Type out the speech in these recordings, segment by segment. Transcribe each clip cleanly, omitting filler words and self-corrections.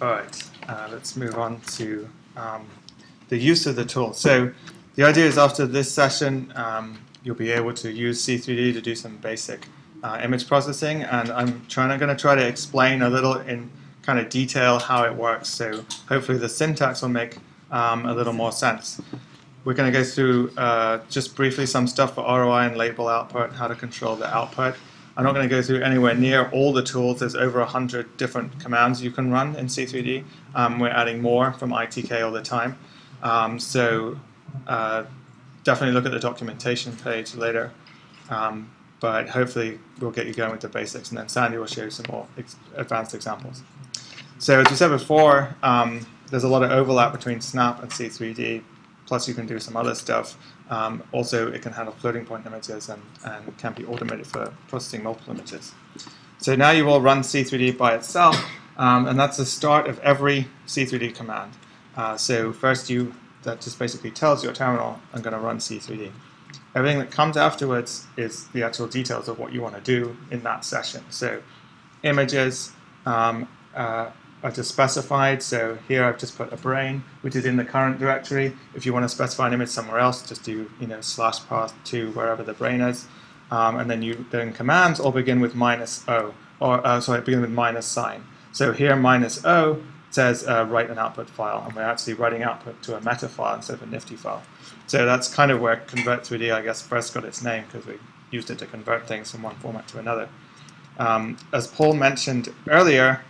All right, let's move on to the use of the tool. So the idea is after this session, you'll be able to use C3D to do some basic image processing, and I'm going to try to explain a little in kind of detail how it works. So hopefully the syntax will make a little more sense. We're going to go through just briefly some stuff for ROI and label output, how to control the output. I'm not going to go through anywhere near all the tools. There's over 100 different commands you can run in C3D. We're adding more from ITK all the time. So definitely look at the documentation page later. But hopefully we'll get you going with the basics, and then Sandy will show you some more advanced examples. So as we said before, there's a lot of overlap between SNAP and C3D. Plus you can do some other stuff. Also, it can handle floating point images and can be automated for processing multiple images. So now you will run C3D by itself, and that's the start of every C3D command. So first that just basically tells your terminal, I'm going to run C3D. Everything that comes afterwards is the actual details of what you want to do in that session. So images are just specified. So here I've just put a brain, which is in the current directory. If you want to specify an image somewhere else, just do /path to wherever the brain is, and then commands all begin with -o, or sorry, begin with minus sign. So here -o says write an output file, and we're actually writing output to a meta file instead of a nifty file. So that's kind of where Convert3D, I guess, first got its name, because we used it to convert things from one format to another. As Paul mentioned earlier,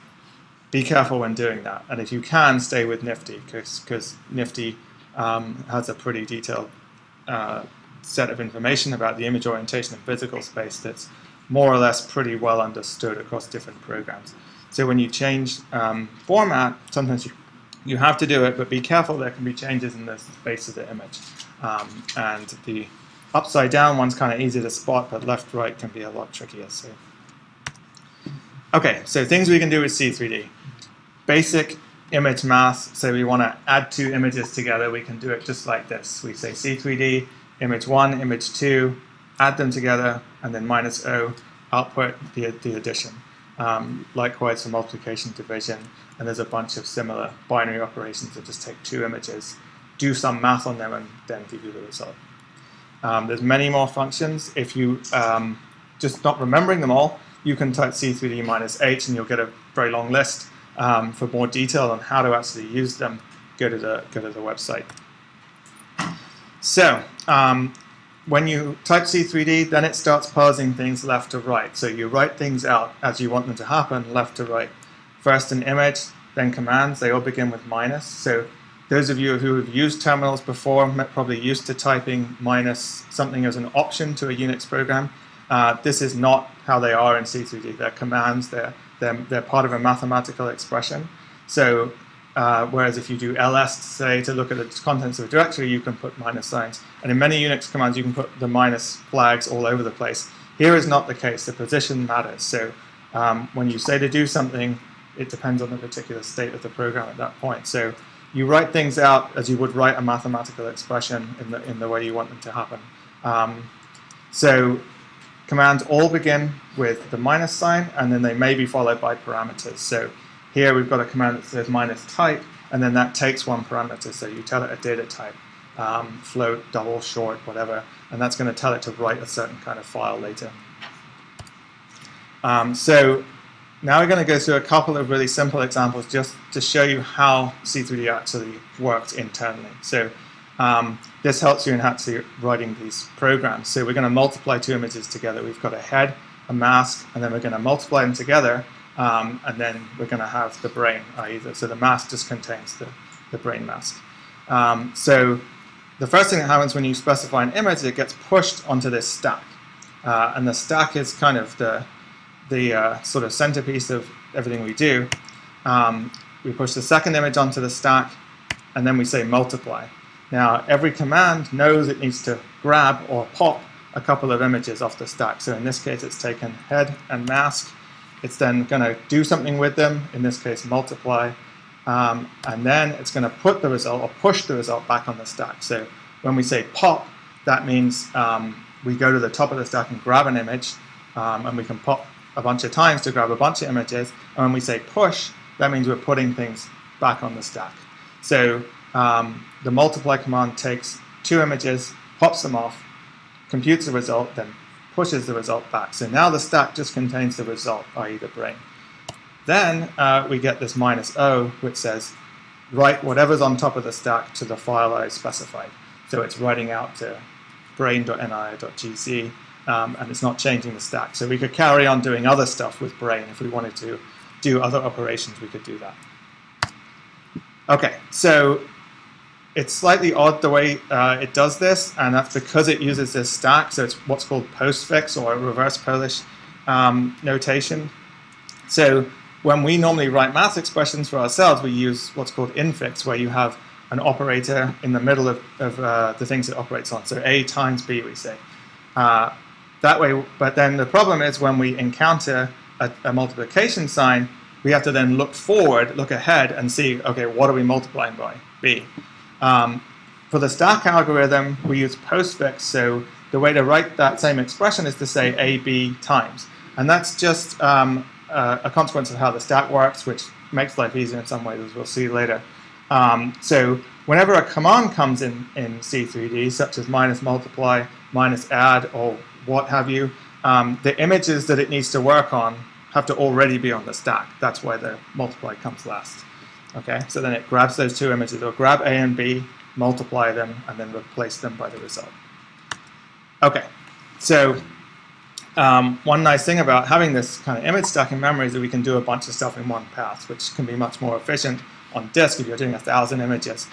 be careful when doing that, and if you can, stay with Nifty, because Nifty has a pretty detailed set of information about the image orientation and physical space that's more or less pretty well understood across different programs. So when you change format, sometimes you have to do it, but be careful, there can be changes in the space of the image. And the upside down one's kind of easy to spot, but left-right can be a lot trickier. So. Okay, so things we can do with C3D. Basic image math, so we want to add two images together, we can do it just like this. We say C3D, image 1, image 2, add them together, and then -o, output the addition. Likewise for multiplication, division, and there's a bunch of similar binary operations that just take two images, do some math on them, and then give you the result. There's many more functions. If you just not remembering them all, you can type C3D -h and you'll get a very long list. For more detail on how to actually use them, go to the website. So when you type C3D, then it starts parsing things left to right. So you write things out as you want them to happen, left to right. First an image, then commands. They all begin with minus. So those of you who have used terminals before probably used to typing minus something as an option to a Unix program. This is not how they are in C3D. They're commands. They're part of a mathematical expression. So whereas if you do ls, say, to look at the contents of a directory, you can put minus signs. And in many Unix commands, you can put the minus flags all over the place. Here is not the case. The position matters. So when you say to do something, it depends on the particular state of the program at that point. So you write things out as you would write a mathematical expression in the way you want them to happen. So commands all begin with the minus sign, and then they may be followed by parameters. So here we've got a command that says -type, and then that takes one parameter. So you tell it a data type, float, double, short, whatever, and that's going to tell it to write a certain kind of file later. So now we're going to go through a couple of really simple examples just to show you how C3D actually works internally. So this helps you in actually writing these programs. So we're going to multiply two images together. We've got a head, a mask, and then we're going to multiply them together, and then we're going to have the brain, so the mask just contains the brain mask. So the first thing that happens when you specify an image, it gets pushed onto this stack. And the stack is kind of the sort of centerpiece of everything we do. We push the second image onto the stack, and then we say multiply. Now, every command knows it needs to grab or pop a couple of images off the stack. So in this case, it's taken head and mask. It's then going to do something with them, in this case, multiply. And then it's going to put the result, or push the result, back on the stack. So when we say pop, that means we go to the top of the stack and grab an image, and we can pop a bunch of times to grab a bunch of images. And when we say push, that means we're putting things back on the stack. So the multiply command takes 2 images, pops them off, computes the result, then pushes the result back. So now the stack just contains the result, i.e. the brain. Then we get this -O, which says, write whatever's on top of the stack to the file I specified. So it's writing out to brain.ni.gz, and it's not changing the stack. So we could carry on doing other stuff with brain. If we wanted to do other operations, we could do that. Okay, so it's slightly odd the way it does this, and that's because it uses this stack. So it's what's called postfix, or a reverse Polish notation. So when we normally write math expressions for ourselves, we use what's called infix, where you have an operator in the middle of the things it operates on. So A times B, we say. That way, but then the problem is when we encounter a multiplication sign, we have to then look forward, look ahead, and see, okay, what are we multiplying by? B. For the stack algorithm, we use postfix, so the way to write that same expression is to say AB times. And that's just a consequence of how the stack works, which makes life easier in some ways, as we'll see later. So whenever a command comes in C3D, such as -multiply, -add, or what have you, the images that it needs to work on have to already be on the stack. That's why the multiply comes last. Okay, so then it grabs those 2 images. It'll grab A and B, multiply them, and then replace them by the result. Okay, so one nice thing about having this kind of image stack in memory is that we can do a bunch of stuff in one pass, which can be much more efficient on disk. If you're doing 1,000 images,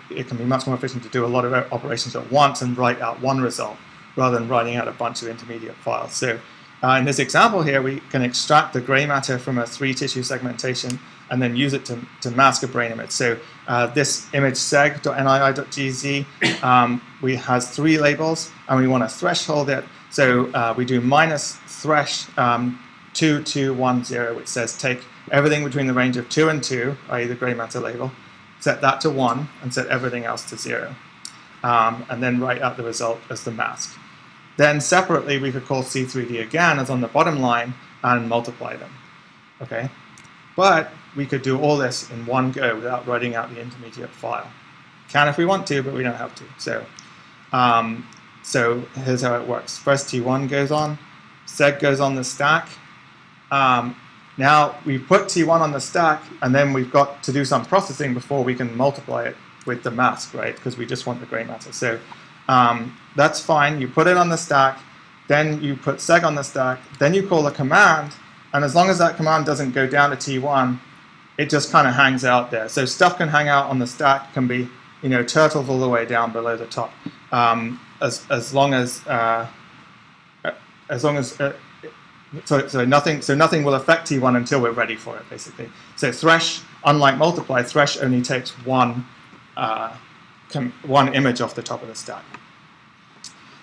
it can be much more efficient to do a lot of operations at once and write out one result rather than writing out a bunch of intermediate files. So in this example here, we can extract the gray matter from a 3-tissue segmentation and then use it to mask a brain image. So this image seg.nii.gz we has 3 labels, and we want to threshold it. So we do -thresh 2210, which says take everything between the range of 2 and 2, i.e. the gray matter label, set that to 1, and set everything else to 0. And then write out the result as the mask. Then separately, we could call C3D again, as on the bottom line, and multiply them. Okay, but we could do all this in one go without writing out the intermediate file. Can if we want to, but we don't have to. So here's how it works. First T1 goes on, seg goes on the stack. Now we put T1 on the stack, and then we've got to do some processing before we can multiply it with the mask, right? Because we just want the gray matter. So that's fine. You put it on the stack, then you put seg on the stack, then you call a command, and as long as that command doesn't go down to T1, it just kind of hangs out there. So stuff can hang out on the stack, can be, you know, turtles all the way down below the top, as long as nothing will affect T1 until we're ready for it, basically. So thresh, unlike multiply, thresh only takes one image off the top of the stack.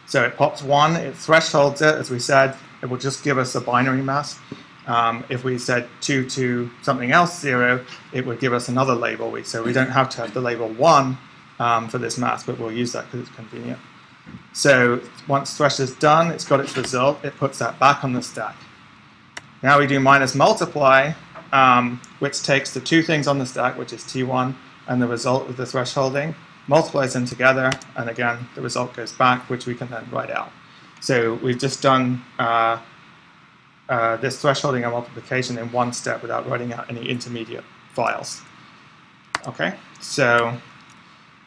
So it pops 1, it thresholds it, as we said, it will just give us a binary mask. If we said 2 to something else 0, it would give us another label. So we don't have to have the label 1 for this mask, but we'll use that because it's convenient. So once thresh is done, it's got its result, it puts that back on the stack. Now we do -multiply, which takes the 2 things on the stack, which is T1 and the result of the thresholding, multiplies them together, and again, the result goes back, which we can then write out. So we've just done this thresholding and multiplication in one step without writing out any intermediate files. Okay, so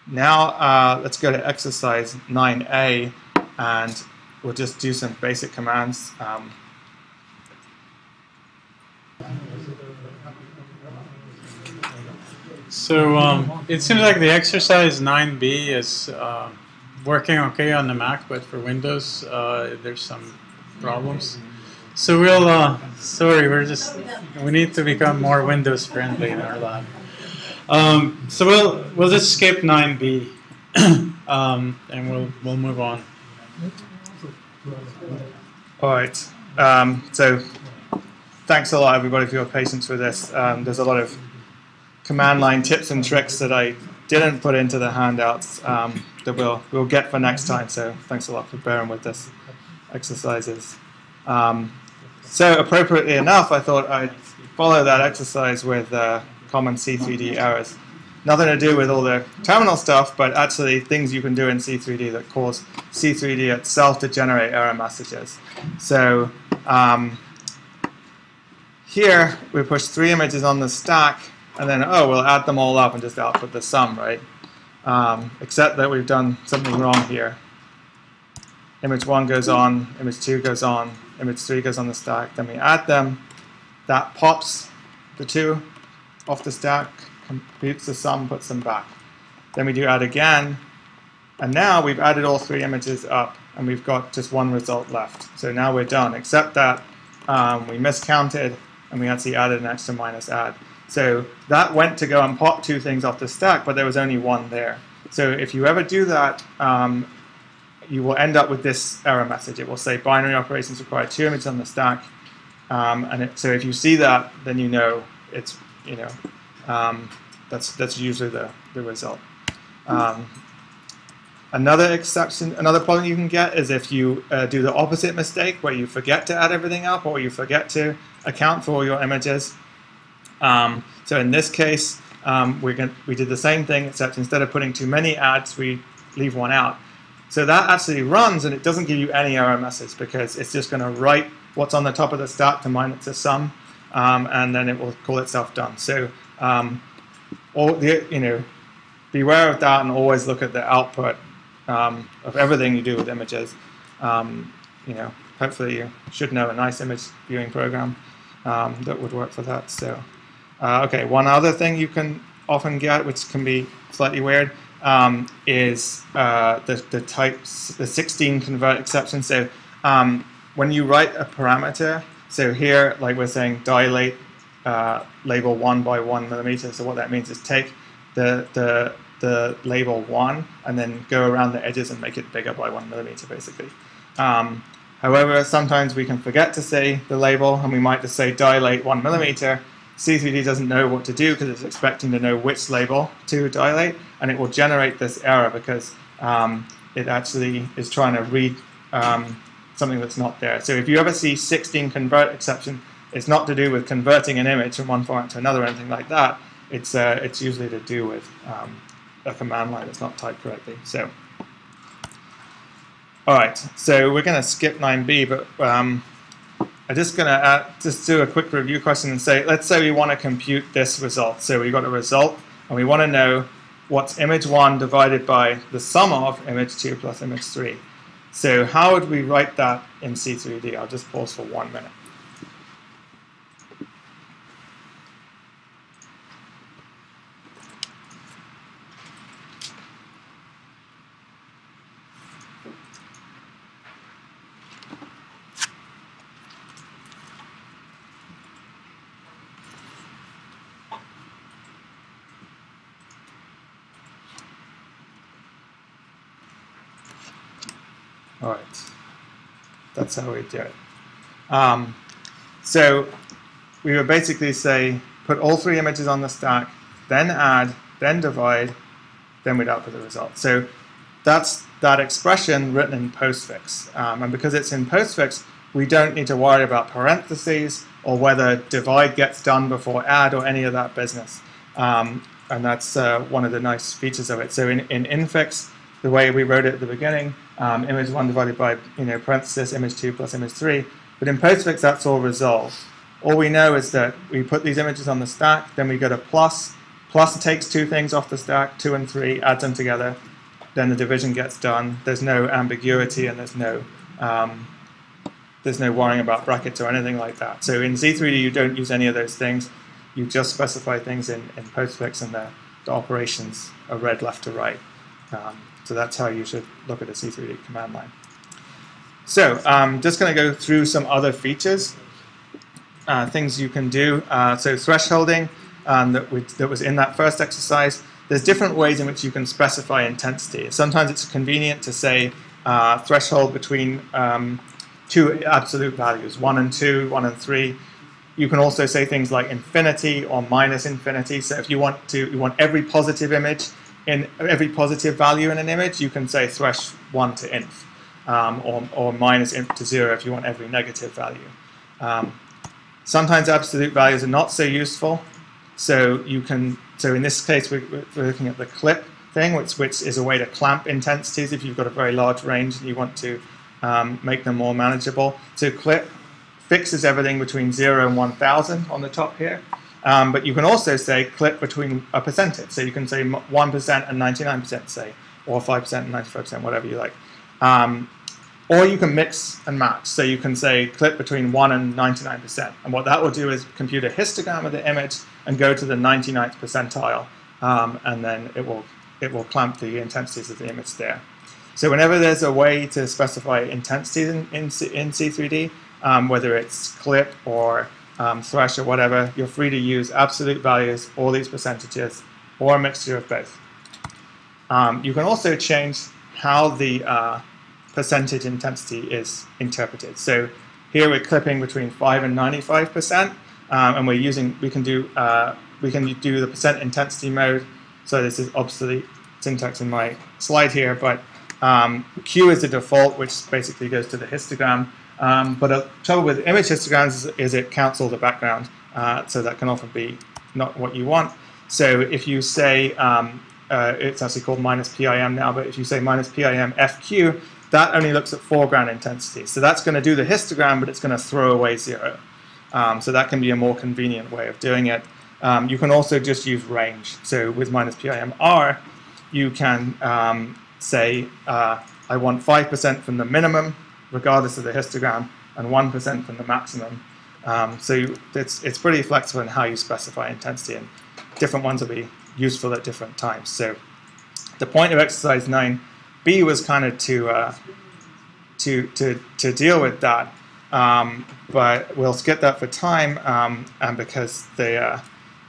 now let's go to exercise 9A, and we'll just do some basic commands. So it seems like the exercise 9B is working okay on the Mac, but for Windows there's some problems. So we'll, sorry, we need to become more Windows friendly in our lab. So we'll just skip 9B and we'll move on. All right. So thanks a lot, everybody, for your patience with this. There's a lot of command line tips and tricks that I didn't put into the handouts that we'll get for next time. So thanks a lot for bearing with this exercises. So appropriately enough, I thought I'd follow that exercise with common C3D errors. Nothing to do with all the terminal stuff, but actually things you can do in C3D that cause C3D itself to generate error messages. So here we push 3 images on the stack, and then, oh, we'll add them all up and just output the sum, right? Except that we've done something wrong here. Image 1 goes on, image 2 goes on, image 3 goes on the stack, then we add them. That pops the 2 off the stack, computes the sum, puts them back. Then we do add again, and now we've added all 3 images up, and we've got just 1 result left. So now we're done, except that we miscounted, and we actually added an extra minus add. So that went to go and pop 2 things off the stack, but there was only 1 there. So if you ever do that, you will end up with this error message. It will say binary operations require 2 images on the stack, so if you see that, then you know it's that's usually the result. Another exception, another problem you can get is if you do the opposite mistake, where you forget to add everything up, or you forget to account for all your images. So in this case, we did the same thing, except instead of putting too many adds, we leave 1 out. So that actually runs, and it doesn't give you any error message, because it's just going to write what's on the top of the stack to minus the sum, and then it will call itself done. So beware of that, and always look at the output of everything you do with images. Hopefully you should know a nice image viewing program that would work for that. So okay, one other thing you can often get, which can be slightly weird, is the 16 convert exception. So when you write a parameter, so here, like we're saying, dilate label 1 by 1 millimeter. So what that means is take the label 1 and then go around the edges and make it bigger by 1 millimeter, basically. However, sometimes we can forget to say the label, and we might just say dilate 1 millimeter. C3D doesn't know what to do because it's expecting to know which label to dilate, and it will generate this error because it actually is trying to read something that's not there. So if you ever see 16 convert exception, it's not to do with converting an image from one format to another or anything like that. It's usually to do with a command line that's not typed correctly. So, all right, so we're going to skip 9b, but I'm just going to just do a quick review question and say, let's say we want to compute this result. So we've got a result, and we want to know what's image 1 divided by the sum of image 2 plus image 3. So how would we write that in C3D? I'll just pause for 1 minute. All right, that's how we do it. So we would basically say, put all 3 images on the stack, then add, then divide, then we'd output the result. So that's that expression written in postfix. And because it's in postfix, we don't need to worry about parentheses or whether divide gets done before add or any of that business. And that's one of the nice features of it. So in infix, the way we wrote it at the beginning, image 1 divided by parenthesis image 2 plus image 3. But in postfix, that's all resolved. All we know is that we put these images on the stack, then we go to plus. Plus takes 2 things off the stack, 2 and 3, adds them together. Then the division gets done. There's no ambiguity, and there's no worrying about brackets or anything like that. So in C3D, you don't use any of those things. You just specify things in postfix, and the operations are read left to right. So that's how you should look at a C3D command line. So I'm just going to go through some other features, things you can do. So thresholding that was in that first exercise. There's different ways in which you can specify intensity. Sometimes it's convenient to say threshold between 2 absolute values, 1 and 2, 1 and 3. You can also say things like infinity or minus infinity. So if you want every positive image in every positive value in an image, you can say thresh 1 to inf, or minus inf to 0 if you want every negative value. Sometimes absolute values are not so useful. So in this case, we're looking at the clip thing, which is a way to clamp intensities if you've got a very large range and you want to make them more manageable. So clip fixes everything between 0 and 1,000 on the top here. But you can also say clip between a percentage. So you can say 1% and 99%, say, or 5% and 95%, whatever you like. Or you can mix and match. So you can say clip between 1 and 99%. And what that will do is compute a histogram of the image and go to the 99th percentile. And then it will clamp the intensities of the image there. So whenever there's a way to specify intensities in C3D, whether it's clip or thresh or whatever, you're free to use absolute values, all these percentages, or a mixture of both. You can also change how the percentage intensity is interpreted. So here we're clipping between 5 and 95%, and we can do the percent intensity mode. So this is obsolete syntax in my slide here, but Q is the default, which basically goes to the histogram. But the trouble with image histograms is it counts all the background, so that can often be not what you want. So if you say, it's actually called -PIM now, but if you say -PIM FQ, that only looks at foreground intensity. So that's going to do the histogram, but it's going to throw away 0. So that can be a more convenient way of doing it. You can also just use range. So with -PIM R, you can say, I want 5% from the minimum, regardless of the histogram, and 1% from the maximum. So it's pretty flexible in how you specify intensity, and different ones will be useful at different times. So the point of exercise 9b was kind of to deal with that, but we'll skip that for time, and because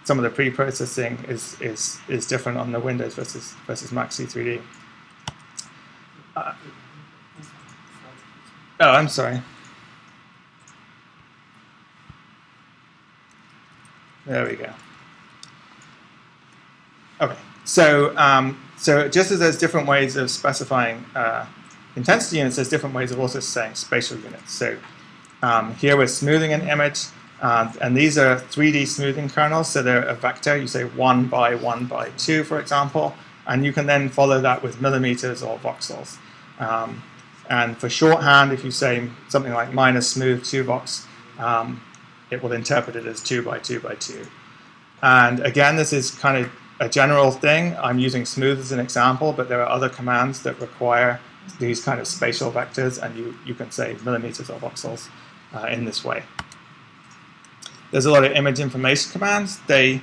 some of the pre-processing is different on the Windows versus Mac C3D. Oh, I'm sorry. There we go. Okay, so just as there's different ways of specifying intensity units, there's different ways of also saying spatial units. So here we're smoothing an image, and these are 3D smoothing kernels, so they're a vector. You say 1 by 1 by 2, for example, and you can then follow that with millimeters or voxels. And for shorthand, if you say something like -smooth 2 vox, it will interpret it as 2 by 2 by 2. And again, this is kind of a general thing. I'm using smooth as an example, but there are other commands that require these kind of spatial vectors, and you can say millimeters or voxels in this way. There's a lot of image information commands. They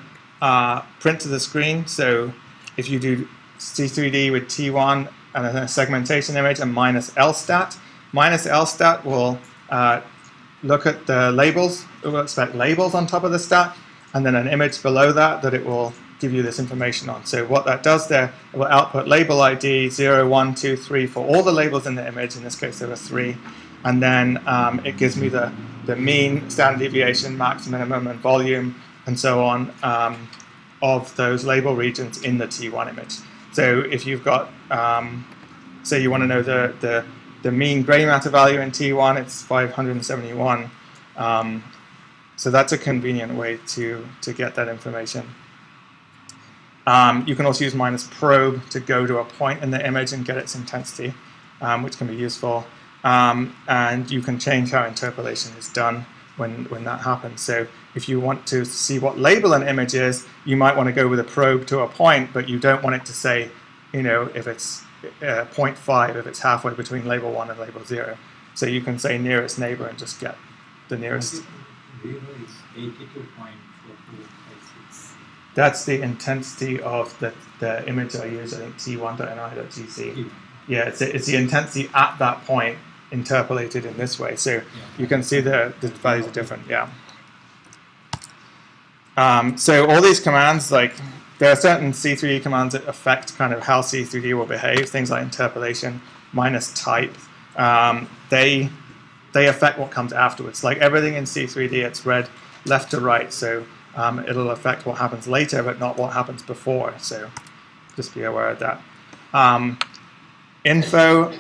print to the screen. So if you do C3D with T1 and a segmentation image and -LStat, -LStat will look at the labels. It will expect labels on top of the stat, and then an image below that it will give you this information on. So what that does there, it will output label ID 0, 1, 2, 3 for all the labels in the image. In this case, there were 3. And then it gives me the mean, standard deviation, max, minimum, and volume, and so on, of those label regions in the T1 image. So if you've got, say you want to know the mean gray matter value in T1, it's 571. So that's a convenient way to get that information. You can also use -probe to go to a point in the image and get its intensity, which can be useful. And you can change how interpolation is done when that happens. So if you want to see what label an image is, you might want to go with a probe to a point, but you don't want it to say, if it's 0.5, if it's halfway between label 1 and label 0. So you can say nearest neighbor and just get the nearest. 0 is 82.4256. That's the intensity of the image I use, I think t1.ni.gc. Yeah, it's the intensity at that point interpolated in this way. So you can see the values are different, yeah. So all these commands, like there are certain C3D commands that affect kind of how C3D will behave, things like interpolation, -type. They affect what comes afterwards. Like everything in C3D, it's read left to right, so it'll affect what happens later, but not what happens before. So just be aware of that. Info,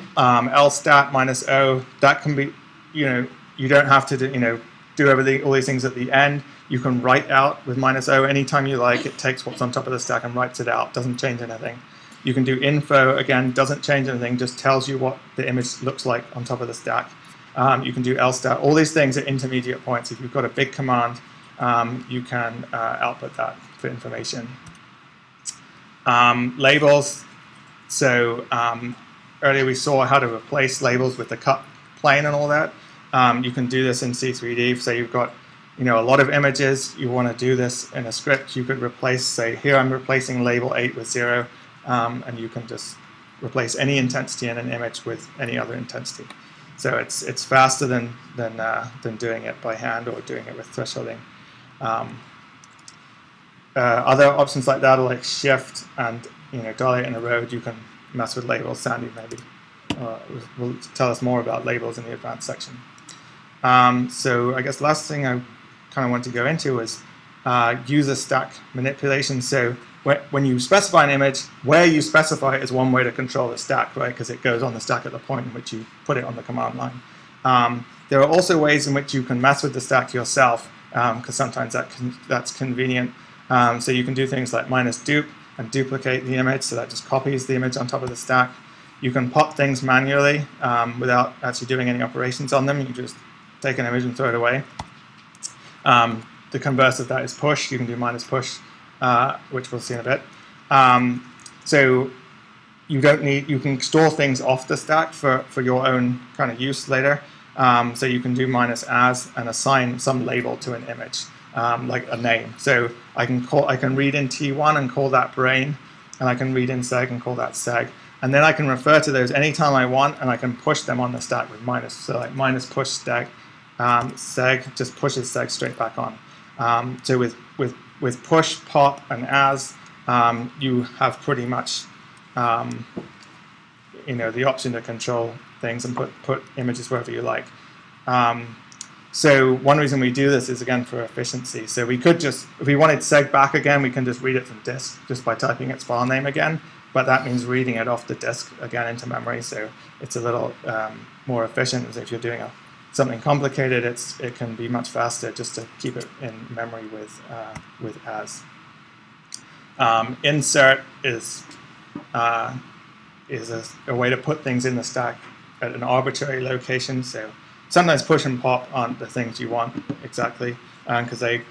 LStat -O, that can be, you don't have to do, do everything, all these things at the end. You can write out with -O anytime you like. It takes what's on top of the stack and writes it out. Doesn't change anything. You can do info, again, doesn't change anything, just tells you what the image looks like on top of the stack. You can do lstat. All these things are intermediate points. If you've got a big command, you can output that for information. Labels. So earlier we saw how to replace labels with the cut plane and all that. You can do this in C3D. So you've got a lot of images. You want to do this in a script. You could replace, say, here I'm replacing label 8 with 0. And you can just replace any intensity in an image with any other intensity. So it's faster than doing it by hand or doing it with thresholding. Other options like that are like shift and dilate and erode. You can mess with labels. Sandy maybe will tell us more about labels in the advanced section. So I guess the last thing I kind of want to go into is user stack manipulation. So when you specify an image, where you specify it is one way to control the stack, right? Because it goes on the stack at the point in which you put it on the command line. There are also ways in which you can mess with the stack yourself, because sometimes that's convenient. So you can do things like -dupe and duplicate the image, so that just copies the image on top of the stack. You can pop things manually without actually doing any operations on them. You can just take an image and throw it away. The converse of that is push. You can do -push. Which we'll see in a bit. So you can store things off the stack for your own kind of use later. So you can do -as and assign some label to an image, like a name. So I can read in T1 and call that brain, and I can read in seg and call that seg. And then I can refer to those anytime I want, and I can push them on the stack with minus. So like -push seg, seg just pushes seg straight back on. So with push, pop, and as, you have pretty much the option to control things and put images wherever you like. So one reason we do this is, again, for efficiency. So we could just, if we wanted seg back again, we can just read it from disk just by typing its file name again. But that means reading it off the disk again into memory. So it's a little more efficient. As if you're doing something complicated, it can be much faster just to keep it in memory with as. Insert is a way to put things in the stack at an arbitrary location. So sometimes push and pop aren't the things you want exactly, because they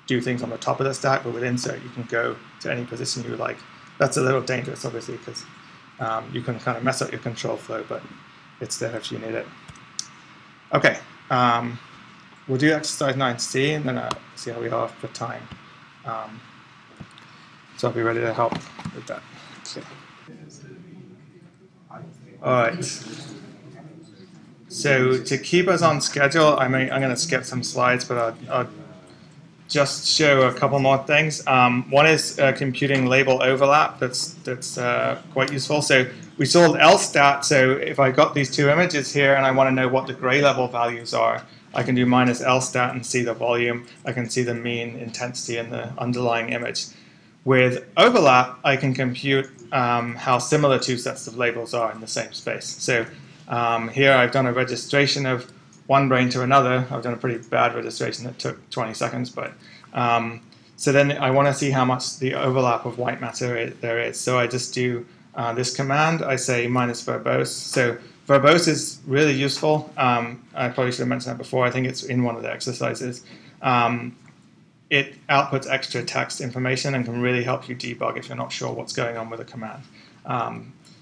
do things on the top of the stack. But with insert, you can go to any position you like. That's a little dangerous, obviously, because you can kind of mess up your control flow, but it's there if you need it. Okay, we'll do exercise 9C, and then see how we are for time. So I'll be ready to help with that. So. All right. So to keep us on schedule, I'm going to skip some slides, but I'll just show a couple more things. One is computing label overlap. That's quite useful. So we saw lstat. So if I got these two images here and I want to know what the gray level values are, I can do -lstat and see the volume. I can see the mean intensity in the underlying image. With overlap, I can compute how similar two sets of labels are in the same space. So here I've done a registration of one brain to another. I've done a pretty bad registration that took 20 seconds, but so then I want to see how much the overlap of white matter there is. So I just do this command. I say -verbose. So verbose is really useful. I probably should have mentioned that before. I think it's in one of the exercises. It outputs extra text information and can really help you debug if you're not sure what's going on with a command.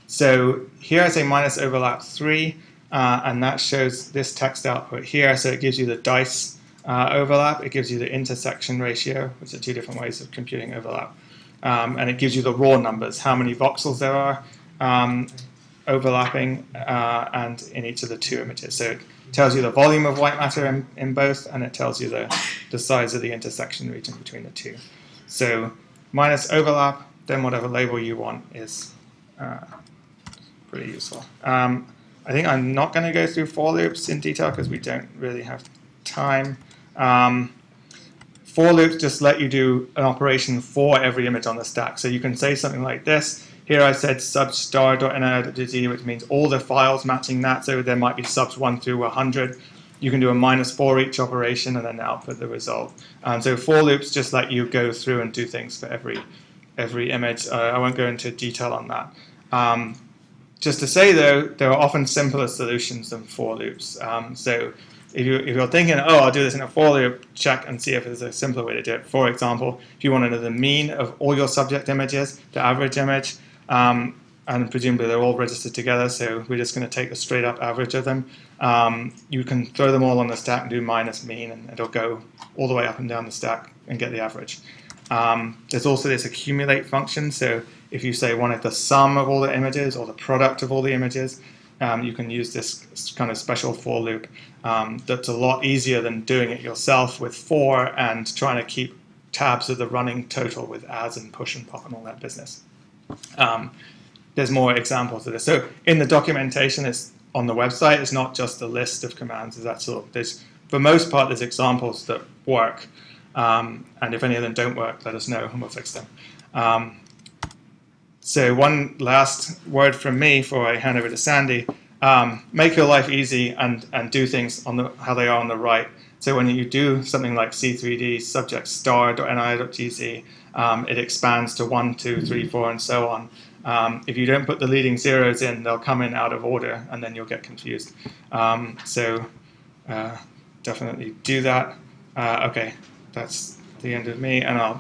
So here I say -overlap 3. And that shows this text output here. So it gives you the dice overlap. It gives you the intersection ratio, which are two different ways of computing overlap. And it gives you the raw numbers, how many voxels there are overlapping and in each of the two images. So it tells you the volume of white matter in both, and it tells you the size of the intersection region between the two. So -overlap, then whatever label you want is pretty useful. I think I'm not going to go through for loops in detail because we don't really have time. For loops just let you do an operation for every image on the stack. So you can say something like this. Here I said substar.nr.d, which means all the files matching that. So there might be subs 1 through 100. you can do a -for each operation and then output the result. So for loops just let you go through and do things for every image. I won't go into detail on that. Just to say though, there are often simpler solutions than for loops. So if you're thinking, oh, I'll do this in a for loop, check and see if there's a simpler way to do it. For example, if you want to know the mean of all your subject images, the average image, and presumably they're all registered together, so we're just going to take a straight up average of them. You can throw them all on the stack and do -mean, and it'll go all the way up and down the stack and get the average. There's also this accumulate function, so if you say wanted the sum of all the images or the product of all the images, you can use this kind of special for loop that's a lot easier than doing it yourself with for and trying to keep tabs of the running total with as and push and pop and all that business. There's more examples of this. So in the documentation it's on the website, it's not just a list of commands. For most part, there's examples that work. And if any of them don't work, let us know and we'll fix them. So one last word from me before I hand over to Sandy. Make your life easy and do things on how they are on the right. So when you do something like C3D subject star.ni.gz, it expands to 1, 2, 3, 4, and so on. If you don't put the leading zeros in, they'll come in out of order, and then you'll get confused. So definitely do that. Okay, that's the end of me, and I'll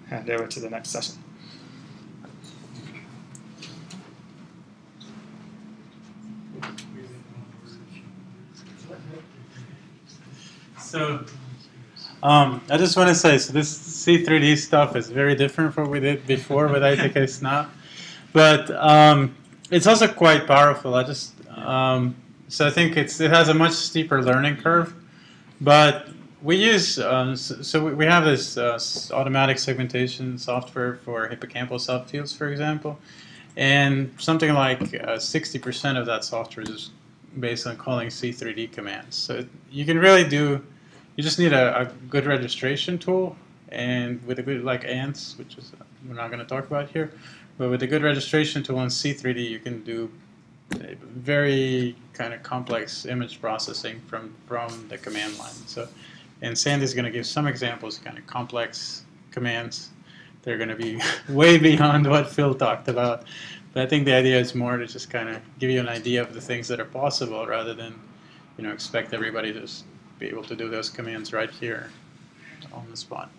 hand over to the next session. So I just want to say, so this C3D stuff is very different from what we did before with ITK-SNAP, but it's also quite powerful. So I think it has a much steeper learning curve, but we use, we have this automatic segmentation software for hippocampal subfields, for example, and something like 60% of that software is based on calling C3D commands. So you can really do, you just need a good registration tool, and with a good, like ANTs, which is we're not going to talk about here, but with a good registration tool in C3D, you can do very kind of complex image processing from the command line. So, and Sandy's going to give some examples of kind of complex commands. They're going to be way beyond what Phil talked about. But I think the idea is more to just kind of give you an idea of the things that are possible, rather than, expect everybody to be able to do those commands right here on the spot.